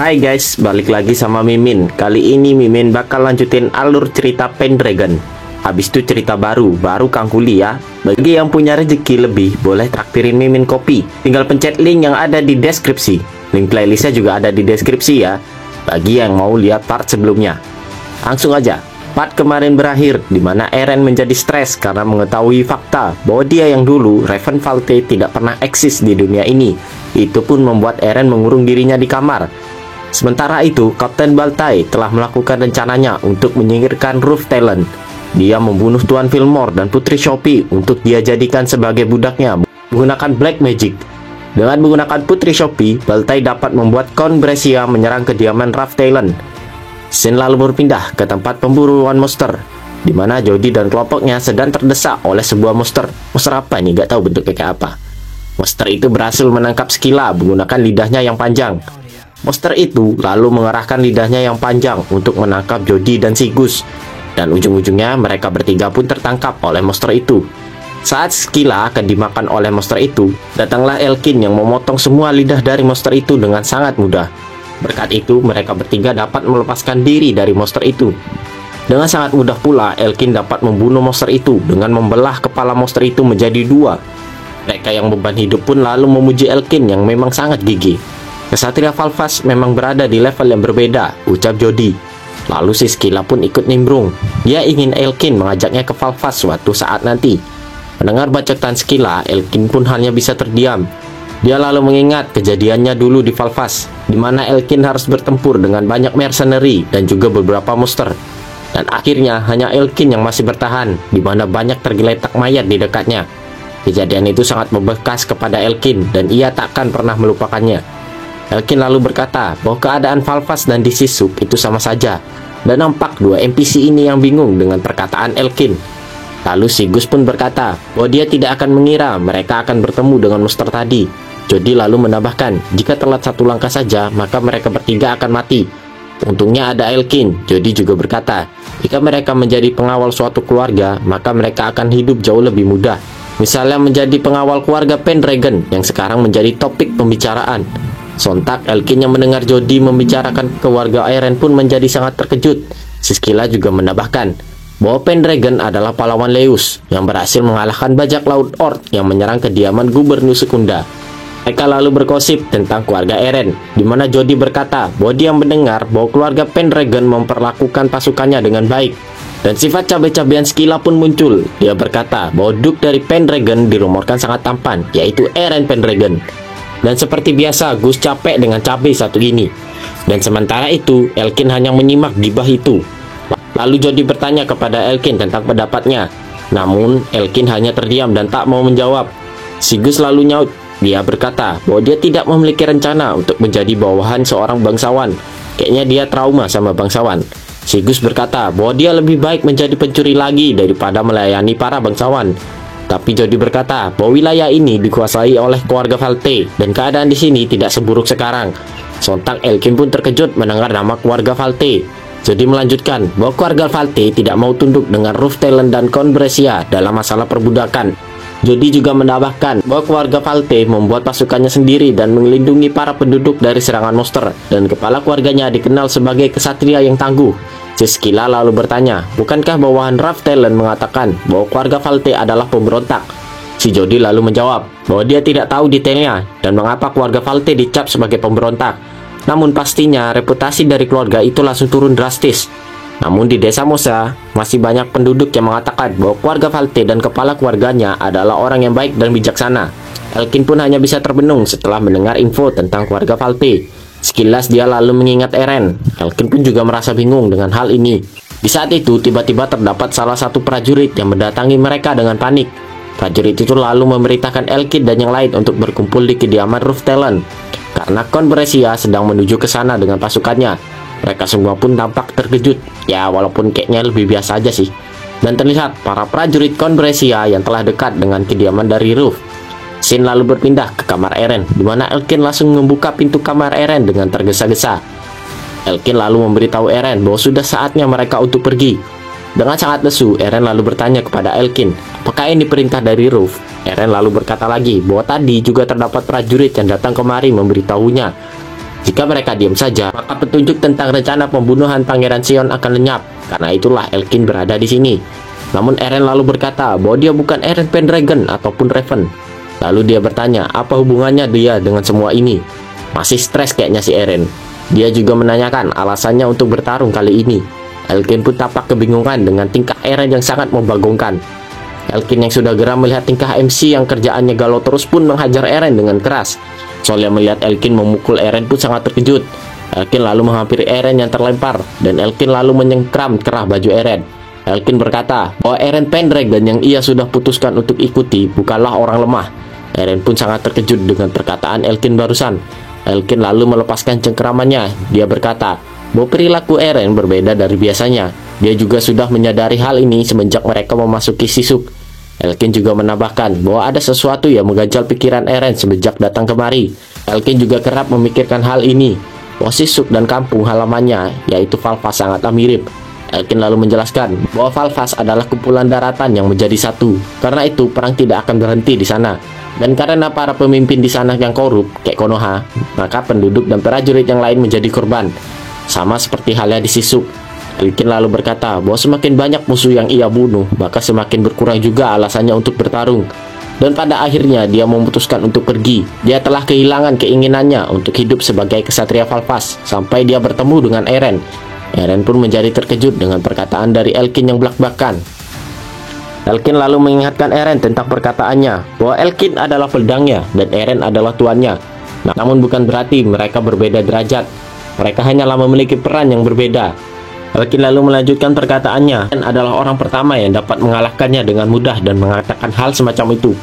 Hai guys, balik lagi sama Mimin. Kali ini Mimin bakal lanjutin alur cerita Pendragon. Habis itu cerita baru Kang Kuli ya. Bagi yang punya rezeki lebih, boleh traktirin Mimin kopi. Tinggal pencet link yang ada di deskripsi. Link playlistnya juga ada di deskripsi ya, bagi yang mau lihat part sebelumnya. Langsung aja. Part kemarin berakhir, di mana Eren menjadi stres karena mengetahui fakta bahwa dia yang dulu, Raven Valte, tidak pernah eksis di dunia ini. Itu pun membuat Eren mengurung dirinya di kamar. Sementara itu, Kapten Baltai telah melakukan rencananya untuk menyingkirkan Ruff Talon. Dia membunuh Tuan Fillmore dan Putri Shopee untuk dia jadikan sebagai budaknya menggunakan Black Magic. Dengan menggunakan Putri Shopee, Baltai dapat membuat Count Brescia menyerang kediaman Ruff Talon. Scene lalu berpindah ke tempat pemburuan monster, di mana Jody dan kelompoknya sedang terdesak oleh sebuah monster. Monster apa ini? Gak tahu bentuknya kayak apa. Monster itu berhasil menangkap Skyla menggunakan lidahnya yang panjang. Monster itu lalu mengerahkan lidahnya yang panjang untuk menangkap Jody dan Sigus. Dan ujung-ujungnya mereka bertiga pun tertangkap oleh monster itu. Saat Skyla akan dimakan oleh monster itu, datanglah Elkin yang memotong semua lidah dari monster itu dengan sangat mudah. Berkat itu, mereka bertiga dapat melepaskan diri dari monster itu. Dengan sangat mudah pula, Elkin dapat membunuh monster itu dengan membelah kepala monster itu menjadi dua. Mereka yang beban hidup pun lalu memuji Elkin yang memang sangat gigih. Kesatria Valvas memang berada di level yang berbeda, ucap Jody. Lalu si Skyla pun ikut nimbrung. Dia ingin Elkin mengajaknya ke Valvas suatu saat nanti. Mendengar bacotan Skyla, Elkin pun hanya bisa terdiam. Dia lalu mengingat kejadiannya dulu di Valvas, di mana Elkin harus bertempur dengan banyak mercenary dan juga beberapa monster. Dan akhirnya hanya Elkin yang masih bertahan, di mana banyak tergeletak mayat di dekatnya. Kejadian itu sangat membekas kepada Elkin dan ia takkan pernah melupakannya. Elkin lalu berkata bahwa keadaan Valvas dan Disisuk itu sama saja, dan nampak dua NPC ini yang bingung dengan perkataan Elkin. Lalu Sigus pun berkata bahwa dia tidak akan mengira mereka akan bertemu dengan monster tadi. Jody lalu menambahkan, jika telat satu langkah saja, maka mereka bertiga akan mati. Untungnya ada Elkin. Jody juga berkata, jika mereka menjadi pengawal suatu keluarga, maka mereka akan hidup jauh lebih mudah. Misalnya menjadi pengawal keluarga Pendragon, yang sekarang menjadi topik pembicaraan. Sontak Elkin yang mendengar Jody membicarakan keluarga Eren pun menjadi sangat terkejut. Skyla juga menambahkan bahwa Pendragon adalah pahlawan Leus yang berhasil mengalahkan bajak laut Ord yang menyerang kediaman Gubernur Sekunda. Mereka lalu bergosip tentang keluarga Eren, di mana Jody berkata bahwa dia mendengar bahwa keluarga Pendragon memperlakukan pasukannya dengan baik. Dan sifat cabai-cabean Skyla pun muncul. Dia berkata bahwa Duke dari Pendragon dirumorkan sangat tampan, yaitu Eren Pendragon. Dan seperti biasa, Gus capek dengan cabai satu ini. Dan sementara itu, Elkin hanya menyimak gibah itu. Lalu Jody bertanya kepada Elkin tentang pendapatnya. Namun, Elkin hanya terdiam dan tak mau menjawab. Sigus lalu nyaut. Dia berkata bahwa dia tidak memiliki rencana untuk menjadi bawahan seorang bangsawan. Kayaknya dia trauma sama bangsawan. Sigus berkata bahwa dia lebih baik menjadi pencuri lagi daripada melayani para bangsawan. Tapi Jody berkata bahwa wilayah ini dikuasai oleh keluarga Valte dan keadaan di sini tidak seburuk sekarang. Sontak Elkin pun terkejut mendengar nama keluarga Valte. Jody melanjutkan bahwa keluarga Valte tidak mau tunduk dengan Ruff Talon dan Count Brescia dalam masalah perbudakan. Jody juga menambahkan bahwa keluarga Valte membuat pasukannya sendiri dan melindungi para penduduk dari serangan monster, dan kepala keluarganya dikenal sebagai kesatria yang tangguh. Skyla lalu bertanya, bukankah bawahan Ruff Talon mengatakan bahwa keluarga Valte adalah pemberontak? Si Jody lalu menjawab bahwa dia tidak tahu detailnya dan mengapa keluarga Valte dicap sebagai pemberontak. Namun pastinya reputasi dari keluarga itu langsung turun drastis. Namun di desa Mosa, masih banyak penduduk yang mengatakan bahwa keluarga Valte dan kepala keluarganya adalah orang yang baik dan bijaksana. Elkin pun hanya bisa terbenung setelah mendengar info tentang keluarga Valte. Sekilas dia lalu mengingat Eren. Elkin pun juga merasa bingung dengan hal ini. Di saat itu, tiba-tiba terdapat salah satu prajurit yang mendatangi mereka dengan panik. Prajurit itu lalu memerintahkan Elkin dan yang lain untuk berkumpul di kediaman Ruff Talon, karena Count Brescia sedang menuju ke sana dengan pasukannya. Mereka semua pun tampak terkejut, ya walaupun kayaknya lebih biasa aja sih. Dan terlihat para prajurit Count Brescia yang telah dekat dengan kediaman dari Ruff. Scene lalu berpindah ke kamar Eren, di mana Elkin langsung membuka pintu kamar Eren dengan tergesa-gesa. Elkin lalu memberitahu Eren bahwa sudah saatnya mereka untuk pergi. Dengan sangat lesu, Eren lalu bertanya kepada Elkin, apakah ini perintah dari Ruff? Eren lalu berkata lagi bahwa tadi juga terdapat prajurit yang datang kemari memberitahunya Jika mereka diam saja, maka petunjuk tentang rencana pembunuhan Pangeran Sion akan lenyap. Karena itulah Elkin berada di sini. Namun Eren lalu berkata bahwa dia bukan Eren Pendragon ataupun Raven. Lalu dia bertanya apa hubungannya dia dengan semua ini. Masih stres kayaknya si Eren. Dia juga menanyakan alasannya untuk bertarung kali ini. Elkin pun tampak kebingungan dengan tingkah Eren yang sangat membagongkan. Elkin yang sudah geram melihat tingkah MC yang kerjaannya galau terus pun menghajar Eren dengan keras. Soalnya melihat Elkin memukul Eren pun sangat terkejut. Elkin lalu menghampiri Eren yang terlempar, dan Elkin lalu menyengkram kerah baju Eren. Elkin berkata bahwa Eren Pendragon yang ia sudah putuskan untuk ikuti bukanlah orang lemah. Eren pun sangat terkejut dengan perkataan Elkin barusan. Elkin lalu melepaskan cengkeramannya. Dia berkata bahwa perilaku Eren berbeda dari biasanya. Dia juga sudah menyadari hal ini semenjak mereka memasuki Sisuk. Elkin juga menambahkan bahwa ada sesuatu yang mengganjal pikiran Eren semenjak datang kemari. Elkin juga kerap memikirkan hal ini, bahwa Sisuk dan kampung halamannya, yaitu Valvas, sangatlah mirip. Elkin lalu menjelaskan bahwa Valvas adalah kumpulan daratan yang menjadi satu. Karena itu, perang tidak akan berhenti di sana. Dan karena para pemimpin di sana yang korup, kayak Konoha, maka penduduk dan prajurit yang lain menjadi korban. Sama seperti halnya di Sisuk. Elkin lalu berkata bahwa semakin banyak musuh yang ia bunuh, maka semakin berkurang juga alasannya untuk bertarung. Dan pada akhirnya dia memutuskan untuk pergi. Dia telah kehilangan keinginannya untuk hidup sebagai kesatria Valvas sampai dia bertemu dengan Eren. Eren pun menjadi terkejut dengan perkataan dari Elkin yang belak-belakan. Elkin lalu mengingatkan Eren tentang perkataannya bahwa Elkin adalah pedangnya dan Eren adalah tuannya. Namun bukan berarti mereka berbeda derajat. Mereka hanyalah memiliki peran yang berbeda. Elkin lalu melanjutkan perkataannya, Eren adalah orang pertama yang dapat mengalahkannya dengan mudah dan mengatakan hal semacam itu.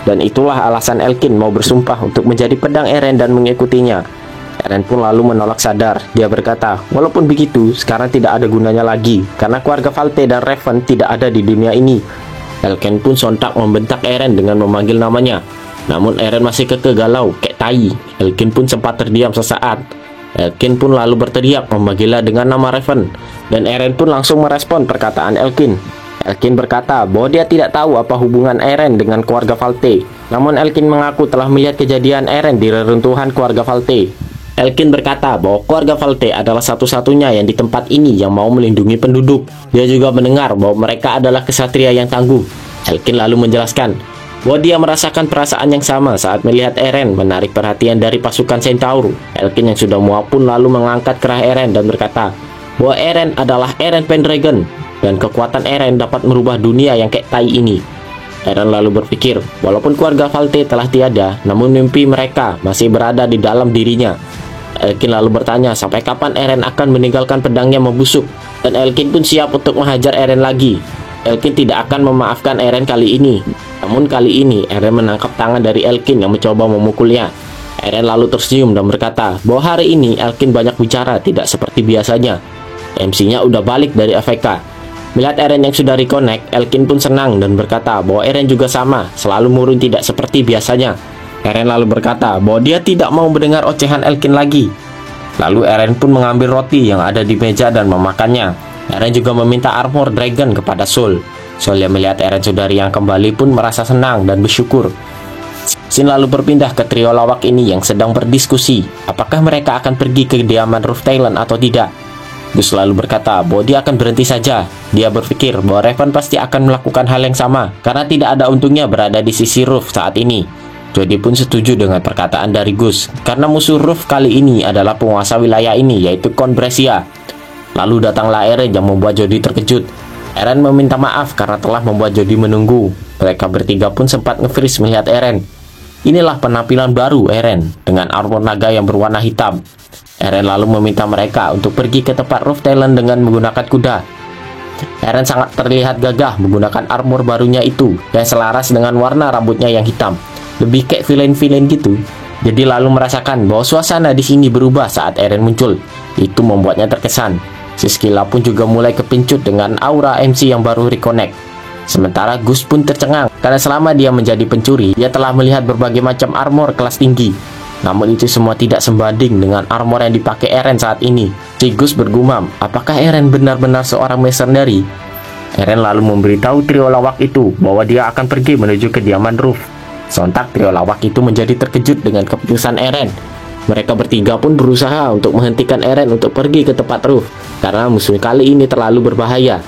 Dan itulah alasan Elkin mau bersumpah untuk menjadi pedang Eren dan mengikutinya. Eren pun lalu menolak sadar. Dia berkata, walaupun begitu, sekarang tidak ada gunanya lagi, karena keluarga Valte dan Raven tidak ada di dunia ini. Elkin pun sontak membentak Eren dengan memanggil namanya. Namun Eren masih kekeh galau, kayak tai. Elkin pun sempat terdiam sesaat. Elkin pun lalu berteriak memanggilnya dengan nama Raven, dan Eren pun langsung merespon perkataan Elkin. Elkin berkata bahwa dia tidak tahu apa hubungan Eren dengan keluarga Valte. Namun Elkin mengaku telah melihat kejadian Eren di reruntuhan keluarga Valte. Elkin berkata bahwa keluarga Valte adalah satu-satunya yang di tempat ini yang mau melindungi penduduk. Dia juga mendengar bahwa mereka adalah kesatria yang tangguh. Elkin lalu menjelaskan bahwa dia merasakan perasaan yang sama saat melihat Eren menarik perhatian dari pasukan Centaur. Elkin yang sudah muak pun lalu mengangkat kerah Eren dan berkata bahwa Eren adalah Eren Pendragon dan kekuatan Eren dapat merubah dunia yang kayak tai ini. Eren lalu berpikir walaupun keluarga Valte telah tiada, namun mimpi mereka masih berada di dalam dirinya. Elkin lalu bertanya sampai kapan Eren akan meninggalkan pedangnya membusuk, dan Elkin pun siap untuk menghajar Eren lagi. Elkin tidak akan memaafkan Eren kali ini. Namun kali ini Eren menangkap tangan dari Elkin yang mencoba memukulnya. Eren lalu tersenyum dan berkata bahwa hari ini Elkin banyak bicara, tidak seperti biasanya. MC-nya udah balik dari AFK. Melihat Eren yang sudah reconnect, Elkin pun senang dan berkata bahwa Eren juga sama, selalu murung tidak seperti biasanya. Eren lalu berkata bahwa dia tidak mau mendengar ocehan Elkin lagi. Lalu Eren pun mengambil roti yang ada di meja dan memakannya. Eren juga meminta armor dragon kepada Soul. Soul yang melihat Eren saudari yang kembali pun merasa senang dan bersyukur. Scene lalu berpindah ke trio lawak ini yang sedang berdiskusi apakah mereka akan pergi ke kediaman Ruff Talon atau tidak. Gus lalu berkata bahwa dia akan berhenti saja. Dia berpikir bahwa Raven pasti akan melakukan hal yang sama karena tidak ada untungnya berada di sisi Ruff saat ini. Jody pun setuju dengan perkataan dari Gus karena musuh Ruff kali ini adalah penguasa wilayah ini, yaitu Count Brescia. Lalu datanglah Eren yang membuat Jody terkejut. Eren meminta maaf karena telah membuat Jody menunggu. Mereka bertiga pun sempat nge-freeze melihat Eren. Inilah penampilan baru Eren dengan armor naga yang berwarna hitam. Eren lalu meminta mereka untuk pergi ke tempat Ruff Talon dengan menggunakan kuda. Eren sangat terlihat gagah menggunakan armor barunya itu yang selaras dengan warna rambutnya yang hitam. Lebih kayak villain-villain gitu. Jadi lalu merasakan bahwa suasana di sini berubah saat Eren muncul. Itu membuatnya terkesan. Siskila pun juga mulai kepincut dengan aura MC yang baru reconnect. Sementara Gus pun tercengang karena selama dia menjadi pencuri, dia telah melihat berbagai macam armor kelas tinggi. Namun itu semua tidak sebanding dengan armor yang dipakai Eren saat ini. Si Gus bergumam, apakah Eren benar-benar seorang mercenary? Eren lalu memberitahu trio lawak itu bahwa dia akan pergi menuju kediaman Ruff. Sontak trio lawak itu menjadi terkejut dengan keputusan Eren. Mereka bertiga pun berusaha untuk menghentikan Eren untuk pergi ke tempat Ruff, karena musuh kali ini terlalu berbahaya.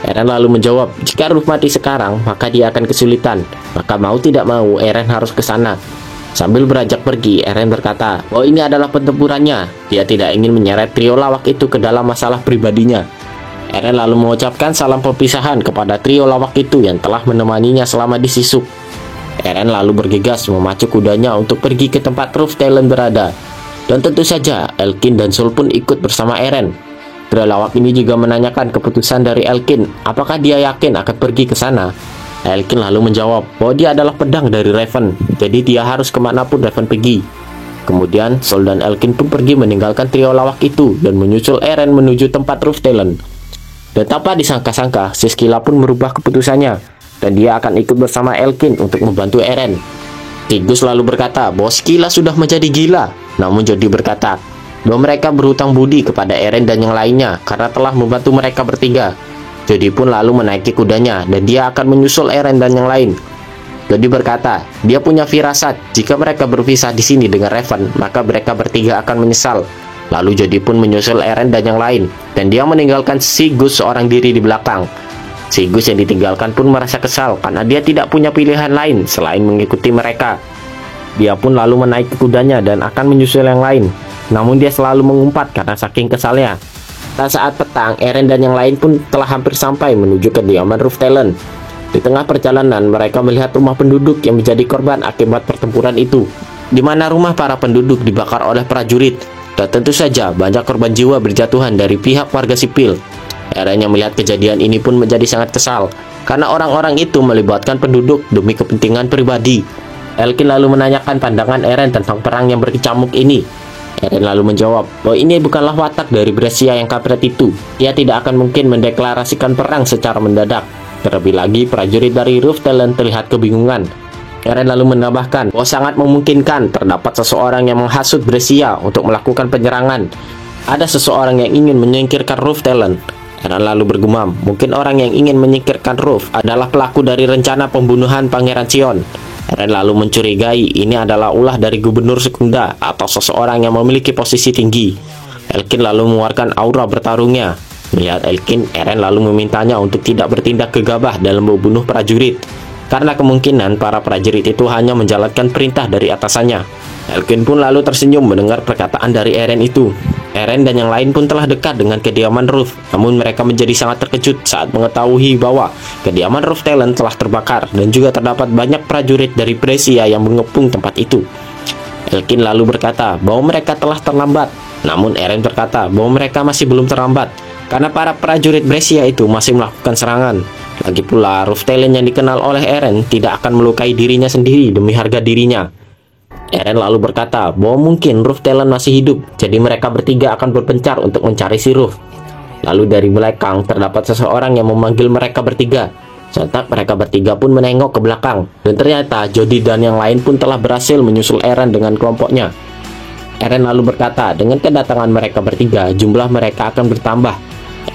Eren lalu menjawab, jika Ruff mati sekarang, maka dia akan kesulitan. Maka mau tidak mau, Eren harus ke sana. Sambil beranjak pergi, Eren berkata, bahwa ini adalah pertempurannya. Dia tidak ingin menyeret trio lawak itu ke dalam masalah pribadinya. Eren lalu mengucapkan salam perpisahan kepada trio lawak itu yang telah menemaninya selama di Sisuk. Eren lalu bergegas memacu kudanya untuk pergi ke tempat Ruff Talon berada. Dan tentu saja, Elkin dan Sol pun ikut bersama Eren. Trio lawak ini juga menanyakan keputusan dari Elkin, apakah dia yakin akan pergi ke sana. Elkin lalu menjawab bahwa dia adalah pedang dari Raven, jadi dia harus kemanapun Raven pergi. Kemudian, Sol dan Elkin pun pergi meninggalkan trio lawak itu dan menyusul Eren menuju tempat Ruff Talon. Dan tanpa disangka-sangka, Siskila pun merubah keputusannya, dan dia akan ikut bersama Elkin untuk membantu Eren. Tigus lalu berkata bahwa Skila sudah menjadi gila, namun Jody berkata bahwa mereka berhutang budi kepada Eren dan yang lainnya karena telah membantu mereka bertiga. Jody pun lalu menaiki kudanya dan dia akan menyusul Eren dan yang lain. Jody berkata, dia punya firasat jika mereka berpisah di sini dengan Raven, maka mereka bertiga akan menyesal. Lalu Jody pun menyusul Eren dan yang lain, dan dia meninggalkan si Gus seorang diri di belakang. Si Gus yang ditinggalkan pun merasa kesal karena dia tidak punya pilihan lain selain mengikuti mereka. Dia pun lalu menaiki kudanya dan akan menyusul yang lain, namun dia selalu mengumpat karena saking kesalnya. Dan saat petang, Eren dan yang lain pun telah hampir sampai menuju kediaman Ruff Talon. Di tengah perjalanan, mereka melihat rumah penduduk yang menjadi korban akibat pertempuran itu, di mana rumah para penduduk dibakar oleh prajurit. Dan tentu saja banyak korban jiwa berjatuhan dari pihak warga sipil. Eren yang melihat kejadian ini pun menjadi sangat kesal, karena orang-orang itu melibatkan penduduk demi kepentingan pribadi. Elkin lalu menanyakan pandangan Eren tentang perang yang berkecamuk ini. Eren lalu menjawab bahwa ini bukanlah watak dari Brescia yang kampret itu. Dia tidak akan mungkin mendeklarasikan perang secara mendadak. Terlebih lagi, prajurit dari Ruff Talon terlihat kebingungan. Eren lalu menambahkan bahwa sangat memungkinkan terdapat seseorang yang menghasut Brescia untuk melakukan penyerangan. Ada seseorang yang ingin menyingkirkan Ruff Talon. Eren lalu bergumam, mungkin orang yang ingin menyingkirkan Ruff adalah pelaku dari rencana pembunuhan Pangeran Sion. Eren lalu mencurigai ini adalah ulah dari Gubernur Sekunda atau seseorang yang memiliki posisi tinggi. Elkin lalu mengeluarkan aura bertarungnya. Melihat Elkin, Eren lalu memintanya untuk tidak bertindak gegabah dalam membunuh prajurit, karena kemungkinan para prajurit itu hanya menjalankan perintah dari atasannya. Elkin pun lalu tersenyum mendengar perkataan dari Eren itu. Eren dan yang lain pun telah dekat dengan kediaman Ruff, namun mereka menjadi sangat terkejut saat mengetahui bahwa kediaman Ruff Talon telah terbakar dan juga terdapat banyak prajurit dari Brescia yang mengepung tempat itu. Elkin lalu berkata bahwa mereka telah terlambat, namun Eren berkata bahwa mereka masih belum terlambat, karena para prajurit Brescia itu masih melakukan serangan. Lagi pula, Ruff Talon yang dikenal oleh Eren tidak akan melukai dirinya sendiri demi harga dirinya. Eren lalu berkata bahwa mungkin Ruff Talon masih hidup, jadi mereka bertiga akan berpencar untuk mencari si Ruff. Lalu dari belakang terdapat seseorang yang memanggil mereka bertiga. Sontak mereka bertiga pun menengok ke belakang, dan ternyata Jody dan yang lain pun telah berhasil menyusul Eren dengan kelompoknya. Eren lalu berkata dengan kedatangan mereka bertiga, jumlah mereka akan bertambah.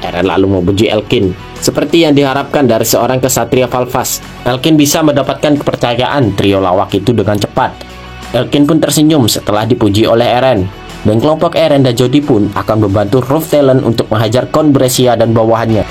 Eren lalu memuji Elkin. Seperti yang diharapkan dari seorang kesatria Valvas, Elkin bisa mendapatkan kepercayaan trio lawak itu dengan cepat. Elkin pun tersenyum setelah dipuji oleh Eren, dan kelompok Eren dan Jody pun akan membantu Ruff Talon untuk menghajar Count Brescia dan bawahannya.